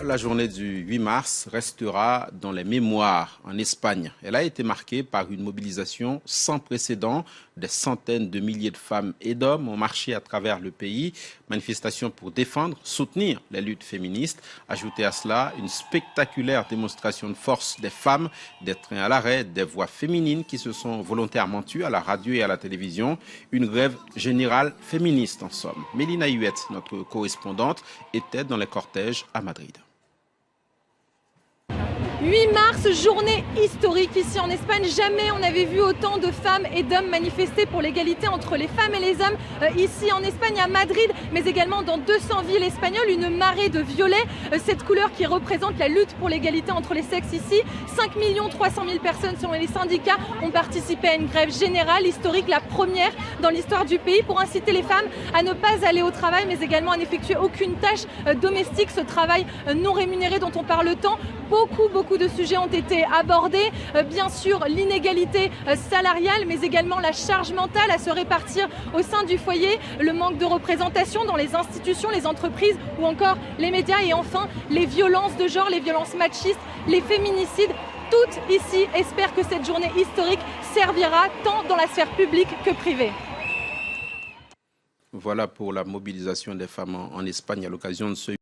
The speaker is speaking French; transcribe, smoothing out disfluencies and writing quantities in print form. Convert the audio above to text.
La journée du 8 mars restera dans les mémoires en Espagne. Elle a été marquée par une mobilisation sans précédent. Des centaines de milliers de femmes et d'hommes ont marché à travers le pays. Manifestation pour défendre, soutenir les luttes féministes. Ajoutez à cela une spectaculaire démonstration de force des femmes, des trains à l'arrêt, des voix féminines qui se sont volontairement tues à la radio et à la télévision. Une grève générale féministe en somme. Mélina Huette, notre correspondante, était dans les cortèges à Madrid. 8 mars, journée historique ici en Espagne. Jamais on n'avait vu autant de femmes et d'hommes manifester pour l'égalité entre les femmes et les hommes ici en Espagne, à Madrid, mais également dans 200 villes espagnoles. Une marée de violet, cette couleur qui représente la lutte pour l'égalité entre les sexes ici. 5 300 000 personnes selon les syndicats ont participé à une grève générale historique, la première dans l'histoire du pays, pour inciter les femmes à ne pas aller au travail, mais également à n'effectuer aucune tâche domestique, ce travail non rémunéré dont on parle tant. Beaucoup de sujets ont été abordés. Bien sûr, l'inégalité salariale, mais également la charge mentale à se répartir au sein du foyer, le manque de représentation dans les institutions, les entreprises ou encore les médias, et enfin les violences de genre, les violences machistes, les féminicides. Toutes ici espèrent que cette journée historique servira tant dans la sphère publique que privée. Voilà pour la mobilisation des femmes en Espagne à l'occasion de ce